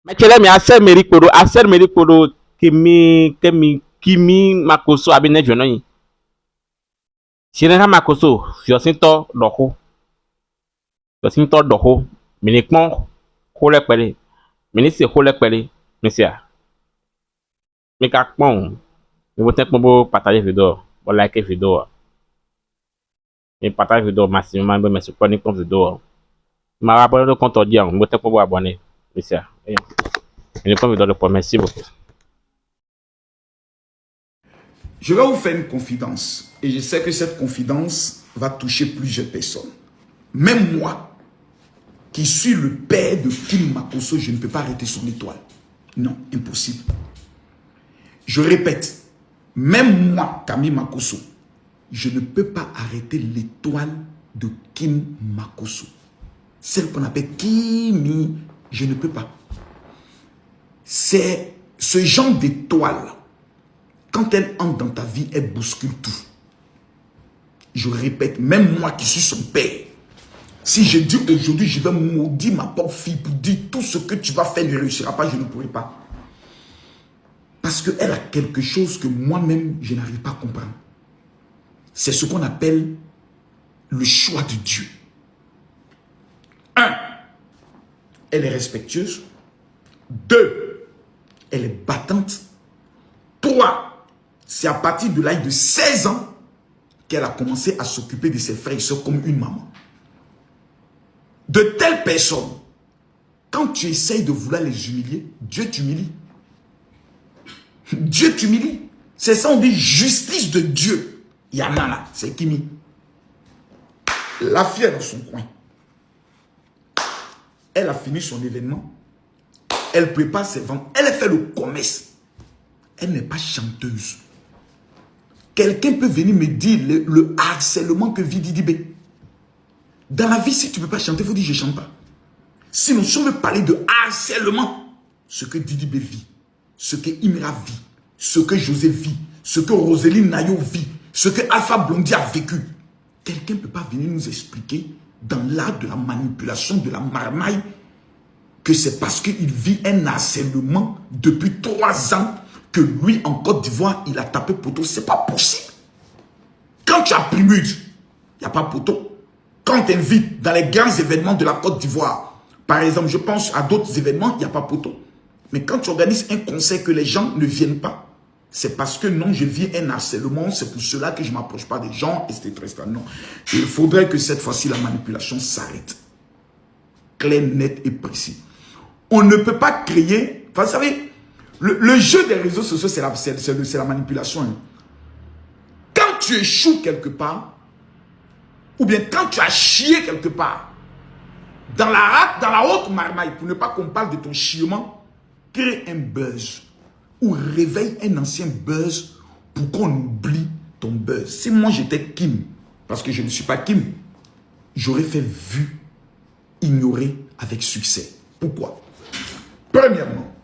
Mechele mi aser meri kodo kimi makoso abine jono yi. Sire ha makoso fiosinto doho mini kpon hole pele mini se hole pele misia mi ka kpon mi boten kpon bo partager video bo like video mi partage video maximum bo me support ni kpon video ma wa abonné compte audio mi boten kpon bo abonné misia mi kpon video pour merci beaucoup. Je vais vous faire une confidence et je sais que cette confidence va toucher plusieurs personnes. Même moi, qui suis le père de Kim Makosso, je ne peux pas arrêter son étoile. Non, impossible. Je répète, même moi, Camille Makosso, je ne peux pas arrêter l'étoile de Kim Makosso. Celle qu'on appelle Kimi, je ne peux pas. C'est ce genre d'étoile. Quand elle entre dans ta vie, elle bouscule tout. Je répète, même moi qui suis son père, si je dis aujourd'hui, je vais maudire ma pauvre fille pour dire tout ce que tu vas faire ne réussira pas, je ne pourrai pas. Parce qu'elle a quelque chose que moi-même, je n'arrive pas à comprendre. C'est ce qu'on appelle le choix de Dieu. 1. Elle est respectueuse. 2. Elle est battante. 3. C'est à partir de l'âge de 16 ans qu'elle a commencé à s'occuper de ses frères et sœurs comme une maman. De telles personnes, quand tu essayes de vouloir les humilier, Dieu t'humilie. Dieu t'humilie. C'est ça, on dit justice de Dieu. Il y en a là, c'est Kimi. La fille est dans son coin. Elle a fini son événement. Elle prépare ses ventes. Elle a fait le commerce. Elle n'est pas chanteuse. Quelqu'un peut venir me dire le harcèlement que vit Didi B. Dans la vie, si tu ne peux pas chanter, il faut dire je ne chante pas. Sinon, si on veut parler de harcèlement, ce que Didi B vit, ce que Imra vit, ce que José vit, ce que Roseline Nayo vit, ce que Alpha Blondy a vécu, quelqu'un ne peut pas venir nous expliquer dans l'art de la manipulation, de la marmaille, que c'est parce qu'il vit un harcèlement depuis 3 ans que lui, en Côte d'Ivoire, il a tapé poteau. C'est pas possible. Quand tu as Primude, il n'y a pas poteau. Quand tu invites dans les grands événements de la Côte d'Ivoire, par exemple, je pense à d'autres événements, il n'y a pas poteau. Mais quand tu organises un concert que les gens ne viennent pas, c'est parce que non, je vis un harcèlement, c'est pour cela que je ne m'approche pas des gens, etc. Non. Il faudrait que cette fois-ci, la manipulation s'arrête. Clair, net et précis. On ne peut pas créer... Enfin, vous savez, le jeu des réseaux sociaux, c'est la manipulation. Hein. Quand tu échoues quelque part, ou bien quand tu as chié quelque part, dans la haute marmaille, pour ne pas qu'on parle de ton chiement, crée un buzz. Ou réveille un ancien buzz pour qu'on oublie ton buzz. Si moi j'étais Kim, parce que je ne suis pas Kim, j'aurais fait vu, ignorer avec succès. Pourquoi? Premièrement,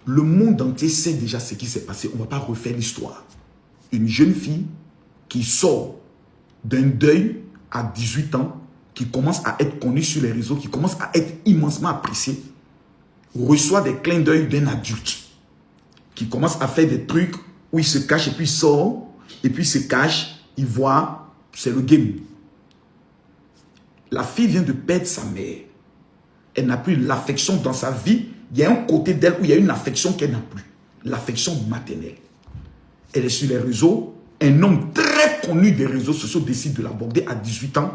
le monde entier sait déjà ce qui s'est passé. On ne va pas refaire l'histoire. Une jeune fille qui sort d'un deuil à 18 ans, qui commence à être connue sur les réseaux, qui commence à être immensement appréciée, reçoit des clins d'œil d'un adulte, qui commence à faire des trucs où il se cache et puis il sort, et puis il se cache, il voit, c'est le game. La fille vient de perdre sa mère. Elle n'a plus l'affection dans sa vie. Il y a un côté d'elle où il y a une affection qu'elle n'a plus. L'affection maternelle. Elle est sur les réseaux. Un homme très connu des réseaux sociaux décide de l'aborder à 18 ans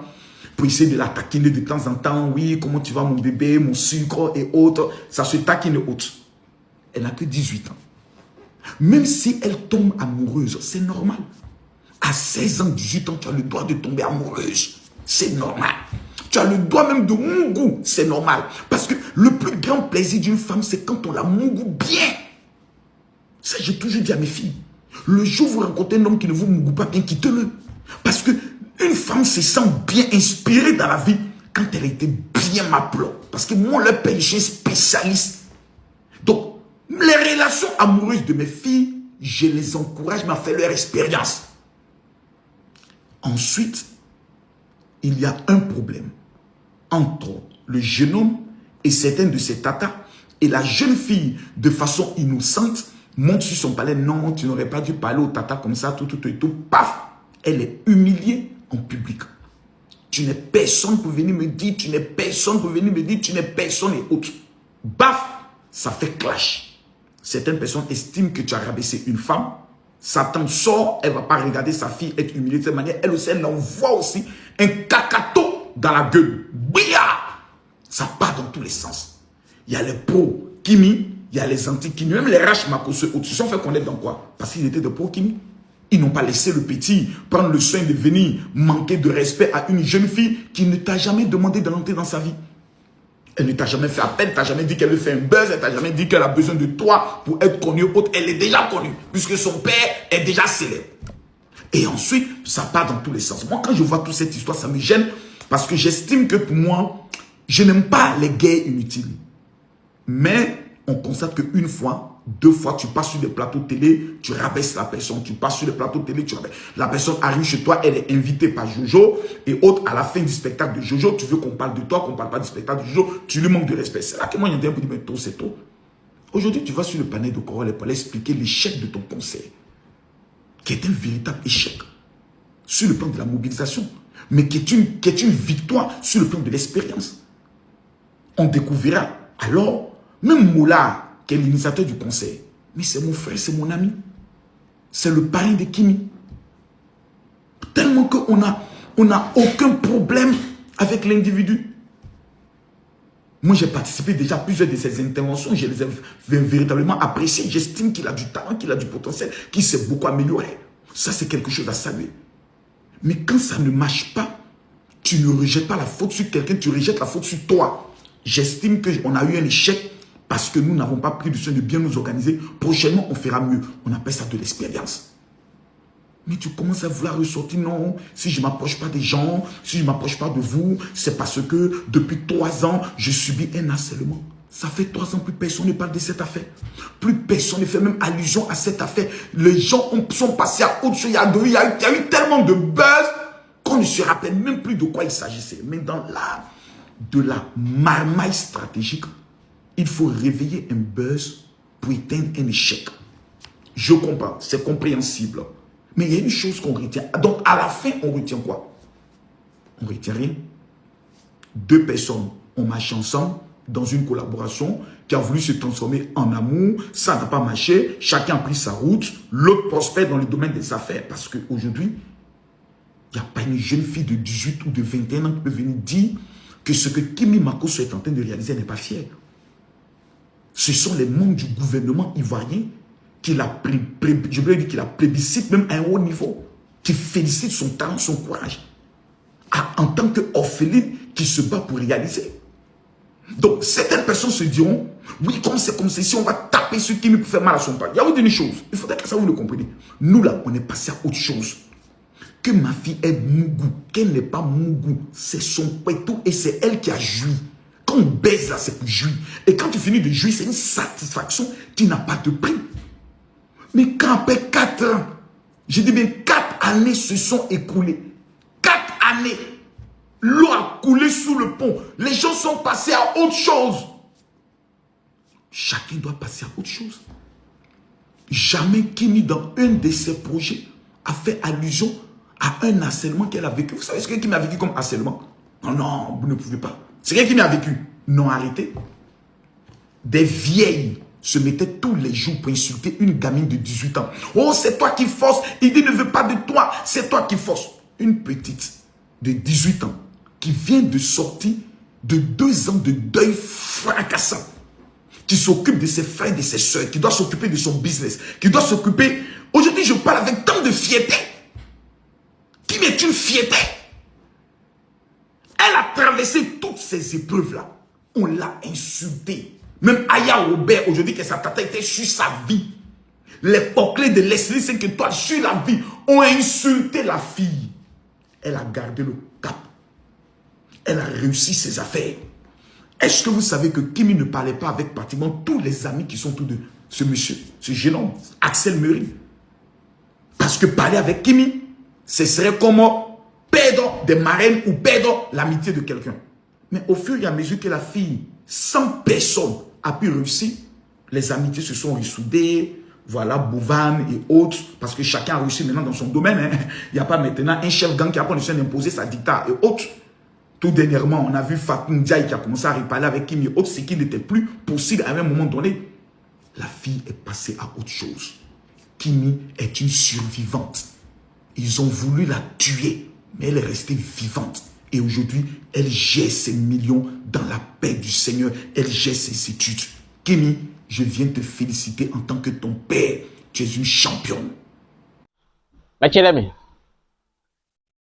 pour essayer de la taquiner de temps en temps. Oui, comment tu vas mon bébé, mon sucre et autres. Ça se taquine autres. Elle n'a que 18 ans. Même si elle tombe amoureuse, c'est normal. À 16 ans, 18 ans, tu as le droit de tomber amoureuse. C'est normal. Tu as le droit même de mougou. C'est normal. Parce que le plus grand plaisir d'une femme, c'est quand on la mougou bien. Ça, j'ai toujours dit à mes filles. Le jour où vous rencontrez un homme qui ne vous mougou pas bien, quittez-le. Parce que une femme se sent bien inspirée dans la vie quand elle a été bien m'appelant. Parce que moi, le père, je suis spécialiste. Donc, les relations amoureuses de mes filles, je les encourage à faire leur expérience. Ensuite, il y a un problème entre le jeune homme et certains de ses tatas Et la jeune fille, de façon innocente, monte sur son palais. Non, tu n'aurais pas dû parler au tata comme ça, tout. Paf! Elle est humiliée en public. Tu n'es personne pour venir me dire, tu n'es personne pour venir me dire, tu n'es personne et autres. Baf! Ça fait clash. Certaines personnes estiment que tu as rabaissé une femme. Satan sort, elle ne va pas regarder sa fille être humiliée de cette manière. Elle aussi, elle envoie aussi un cacato dans la gueule. Bia! Ça part dans tous les sens. Il y a les pros Kimi, il y a les anti-Kimi. Même les Rash Makoso se sont fait connaître dans quoi? Parce qu'ils étaient de pros Kimi. Ils n'ont pas laissé le petit prendre le soin de venir manquer de respect à une jeune fille qui ne t'a jamais demandé de rentrer dans sa vie. Elle ne t'a jamais fait appel, t'a jamais dit qu'elle veut faire un buzz, elle t'a jamais dit qu'elle a besoin de toi pour être connue ou autre. Elle est déjà connue, puisque son père est déjà célèbre. Et ensuite, ça part dans tous les sens. Moi, quand je vois toute cette histoire, ça me gêne, parce que j'estime que pour moi, je n'aime pas les guerres inutiles. Mais on constate qu'une fois, 2 fois, tu passes sur des plateaux télé, tu rabaisses la personne. Tu passes sur les plateaux télé, tu rabaisses. La personne arrive chez toi, elle est invitée par Jojo. Et autre, à la fin du spectacle de Jojo, tu veux qu'on parle de toi, qu'on ne parle pas du spectacle de Jojo, tu lui manques de respect. C'est là que moi, il y a un peu dit, mais tôt, c'est tôt. Aujourd'hui, tu vas sur le panel de Corolle pour expliquer l'échec de ton concert, qui est un véritable échec sur le plan de la mobilisation, mais qui est une victoire sur le plan de l'expérience. On découvrira alors, même Moula, qui est l'initiateur du concert, mais c'est mon frère, c'est mon ami. C'est le parrain de Kimi. Tellement qu'on n'a aucun problème avec l'individu. Moi, j'ai participé déjà à plusieurs de ses interventions. Je les ai véritablement appréciées. J'estime qu'il a du talent, qu'il a du potentiel, qu'il s'est beaucoup amélioré. Ça, c'est quelque chose à saluer. Mais quand ça ne marche pas, tu ne rejettes pas la faute sur quelqu'un, tu rejettes la faute sur toi. J'estime qu'on a eu un échec parce que nous n'avons pas pris le soin de bien nous organiser. Prochainement, on fera mieux. On appelle ça de l'expérience. Mais tu commences à vouloir ressortir, non, si je ne m'approche pas des gens, si je ne m'approche pas de vous, c'est parce que depuis 3 ans, je subis un harcèlement. Ça fait 3 ans, plus personne ne parle de cette affaire. Plus personne ne fait même allusion à cette affaire. Les gens sont passés à autre chose. Il y a eu tellement de buzz qu'on ne se rappelle même plus de quoi il s'agissait. Mais dans l'art de la marmaille stratégique, il faut réveiller un buzz pour éteindre un échec. Je comprends, c'est compréhensible. Mais il y a une chose qu'on retient. Donc, à la fin, on retient quoi? On ne retient rien. 2 personnes ont marché ensemble dans une collaboration qui a voulu se transformer en amour. Ça n'a pas marché. Chacun a pris sa route. L'autre prospère dans le domaine des affaires. Parce qu'aujourd'hui, il n'y a pas une jeune fille de 18 ou de 21 ans qui peut venir dire que ce que Kimi Makoso est en train de réaliser, elle n'est pas fière. Ce sont les membres du gouvernement ivoirien qui la plébiscite même à un haut niveau, qui félicite son talent, son courage, en tant qu'orpheline qui se bat pour réaliser. Donc, certaines personnes se diront, oui, comme c'est comme si on va taper ceux qui nous peuvent faire mal à son père. Il y a une chose, il faudrait que ça vous le compreniez. Nous là, on est passé à autre chose. Que ma fille est Mougou, qu'elle n'est pas Mougou, c'est son pétou et c'est elle qui a joui. Quand on baise là, c'est pour jouir. Et quand tu finis de jouir, c'est une satisfaction qui n'a pas de prix. Mais quand après 4 ans, je dis bien 4 années se sont écoulées. 4 années. L'eau a coulé sous le pont. Les gens sont passés à autre chose. Chacun doit passer à autre chose. Jamais Kimi, dans un de ses projets, a fait allusion à un harcèlement qu'elle a vécu. Vous savez ce que Kimi a vécu comme harcèlement? Non, non, vous ne pouvez pas. C'est quelqu'un qui m'a vécu. Non, arrêtez. Des vieilles se mettaient tous les jours pour insulter une gamine de 18 ans. Oh, c'est toi qui force. Il dit, ne veut pas de toi. C'est toi qui force. Une petite de 18 ans qui vient de sortir de 2 ans de deuil fracassant, qui s'occupe de ses frères et de ses soeurs, qui doit s'occuper de son business, qui doit s'occuper... Aujourd'hui, je parle avec tant de fierté. Qui est une fierté. Elle a traversé toutes ces épreuves-là. On l'a insultée. Même Aya Robert, aujourd'hui, que sa tata était sur sa vie. Les poclés de Leslie, c'est que toi, sur la vie, ont insulté la fille. Elle a gardé le cap. Elle a réussi ses affaires. Est-ce que vous savez que Kimi ne parlait pas avec pratiquement tous les amis qui sont tous de ce monsieur, ce jeune homme, Axel Meury? Parce que parler avec Kimi, ce serait comme perdre des marraines ou perdre l'amitié de quelqu'un. Mais au fur et à mesure que la fille, sans personne, a pu réussir. Les amitiés se sont ressoudées. Voilà, Bouvan et autres, parce que chacun a réussi maintenant dans son domaine. Hein. Il n'y a pas maintenant un chef gang qui a commencé à imposer sa dictat et autres. Tout dernièrement, on a vu Fatou Ndiaye qui a commencé à reparler avec Kimi et autres, ce qui n'était plus possible à un moment donné. La fille est passée à autre chose. Kimi est une survivante. Ils ont voulu la tuer, mais elle est restée vivante. Et aujourd'hui, elle gère ses millions dans la paix du Seigneur. Elle gère ses études. Kimi, je viens te féliciter en tant que ton père. Tu es une championne. Mais tu l'aimes.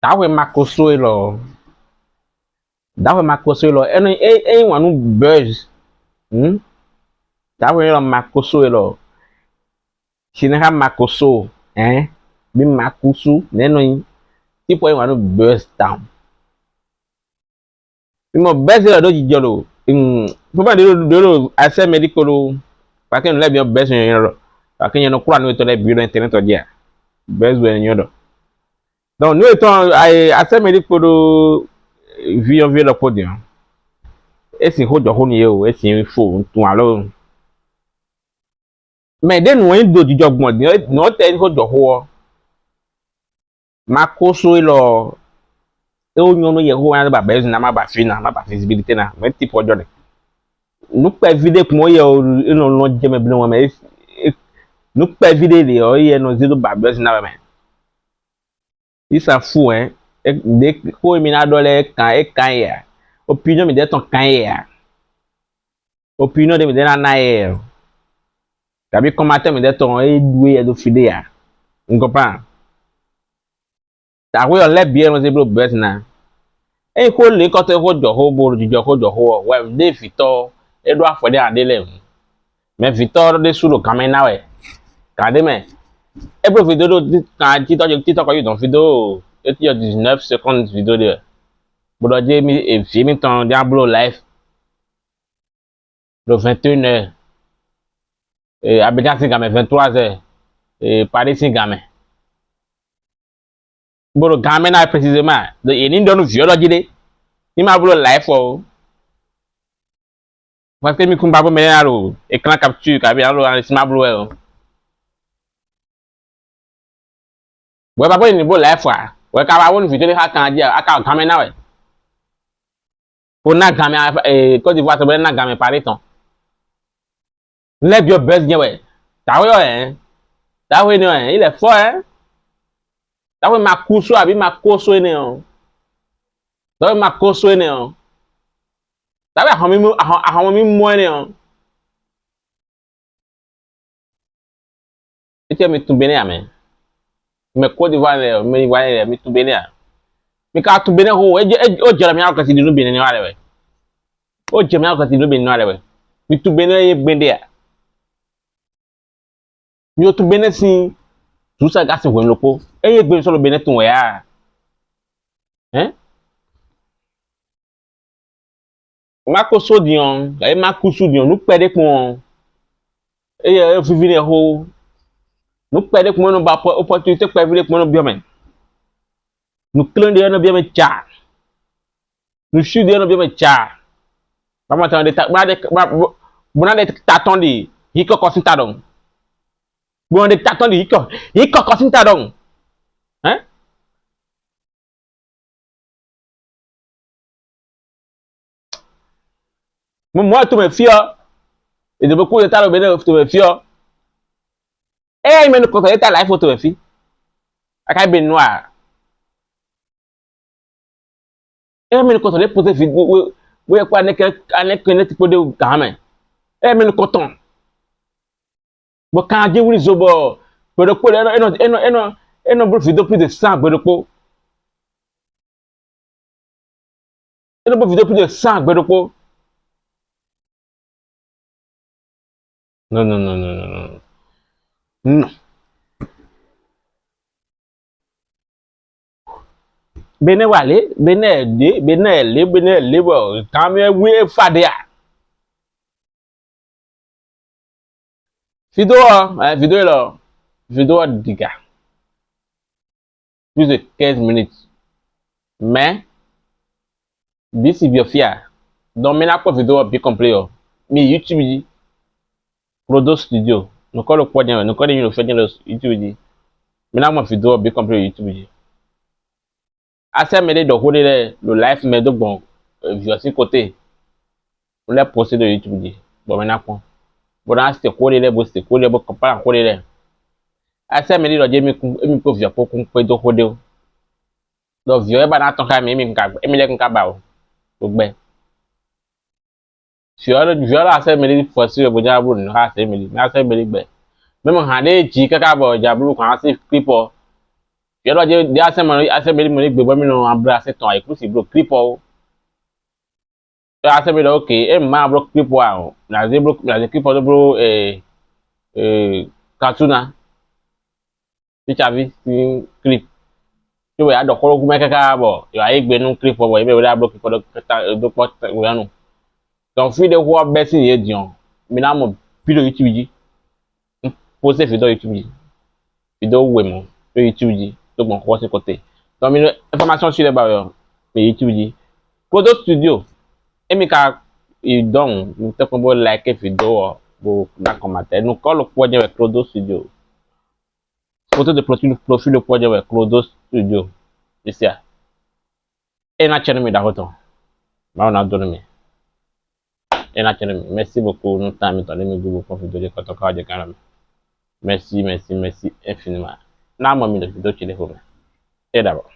T'as vu ma cosso là. T'as vu ma cosso là. Et on nous buzz. T'as vu ma cosso là. Si n'a ma cosso, hein? Bi ma cosso, n'enoi. Si pour on nous buzz down. Bi mo buzz là do jijolo. Pourquoi de assez médical. Parce que nous l'a bien buzz là. Parce que nous croit nous étant les bureaux internet au dia. Buzz ou n'yo. Donc nous étant assez médical vieux le podium. Et si ho jo ni o, et si fo tun alo. Mais dès nous do di jogbon di no te ho jo ho. Ma ko so lo e o nyo no ye ho an ba buzz na ma ba fi na ma ba visibilité na. Mais type ojo de. Nous pas vidéo pour moi e no no je me bi no mais nous pas vidéo le o ye no zero ba buzz na mais. Il s'en fout hein. Dès ko mi na do le kan ya. Opinion mi de ton kan ya. Opinion de mi de na ya. Tabi commentaire mi de ton e doué do fide ya. On comprend. Ta we on le bien no zero buzz na. E ko le ko te ho jo ho bo jo ho we de Victor e do afode ade le. Mais Victor de sous le caméra we. Regardez mais e pro vidéo do kan TikTok ko you don vidéo et 19 secondes vidéo de. Bodo je mi e fi mi ton Diablo live. Le 21h. Et Abidjan Singame 23h. Et Paris Singame. Bodo game na précisément. De yeni don violo jide. Ni ma bolo live o. Parce que mi kumba bo me na ro écran capture ka bi alo an si ma bolo e. Bo ba bo ni bo live wa. We ka ba won vidéo ha kan dia aka game na we. Pour na game Côte d'Ivoire to be na game Paris ton. Let your best bien ouais. T'as vu hein? T'as vu hein? Il est fort hein? T'as vu ma course abi ma course hein? T'as vu ma course hein? T'as vu a mi mo hein? Et tu me tout béné amen. Me Côte d'Ivoire me voyer me tout béné. Me ka tout béné ho o jara mi akati di no béné ni wale we. O jara mi akati di no béné ni wale we. Me tout béné e gbende ya. Mi o tout béné si tout ça gars se wen lopo. E ye gbe so lo béné tun ya. Hein? Mako so dion, e mako su dion, nou pede kon. E vivine ho. Nou pede kon nou ba opportunité kwa vivine kon nou biomen. Nou klende yo nou biomen cha. Nou shude yo nou biomen cha. Ba matan de ta bona de taton di hiko kosinta dong. Bona de taton di hiko kosinta dong. Hein? Moi tu me fier. Et de beaucoup de temps le tu me fier. Eh mais nous quand ta life tu me fier. Akai ben noir. Eh mais nous quand on poser vidéo we kwa nek net po de gamen. Eh mais nous content. Bo kan je wuri zobo. Bo de ko eno bro vidéo plus de 100 bo de ko. Eno bro vidéo plus de 100 bo de ko. Non. Non. Bene wale, bene le bo. Kame we fade ya. Vidéo diga. Plus de 15 minutes. Mais, d'ici biofia. Donc, maintenant, quoi vidéo bien complet. mi YouTube dit Clodo Studio nous colle le point nous colle une fait dans YouTube dit maintenant mon vidéo bien compris YouTube dit assez mêlé de rouler le live mais de bon sur côté on l'a posté de YouTube dit bon maintenant quoi bon là c'est coller les beaux c'est coller beaux pas coller les assez mêlé de mi ko via pour qu'on peut de rouler donc vieux ba na ton ka mi ka mi le ka ba o gbẹ fiọlọ ase mêlé forcé bo ja bro na ase mêlé na ase mêlé gbẹ même han de ji kaka bo ja bro kan ase clipper fiọlọ je ase mêlé mo ni gbẹ bo mi no abra ase ton exclusive bro clipper o ase mêlé okay e ma bro clipper a na ze clipper bro cartoona ti chavi ti clip tí wọ́n yà dọ̀kọ́rọ́ gúnmẹ́ kẹ́kẹ́ bọ̀ yọ ayé gbé nù clip bọ̀ yẹ bẹ́ẹ̀ wọ́n yà bọ̀ kíkọ́ dọ́pọ̀ wọ́n nù donc fi de wọ́ bẹ́ẹ̀ sì yé diọ́n mi náà mọ̀ fídíò YouTube yìí ń pọ́sẹ̀ fídíò YouTube yìí fídíò wẹ̀ mọ̀ fídíò YouTube yìí tó gbọ̀n kọ́ sí côté donc mi information sur les barrières mais YouTube yìí Clodo Studio èmi ka ìdọ̀hún mi tẹ́kọ̀ bó like fídíò bó nàkọ̀màtẹ́ nù kọ́ ló pọ̀ jẹ́ wẹ̀ Clodo Studio photo de profil le projet ouais Clodo Studio ici et na channel mi da hoton ma on a donné et na channel merci beaucoup nous temps mi ton mi gugu profil de ko to ka je kanam merci infiniment na mo mi de vidéo ci defo et d'abord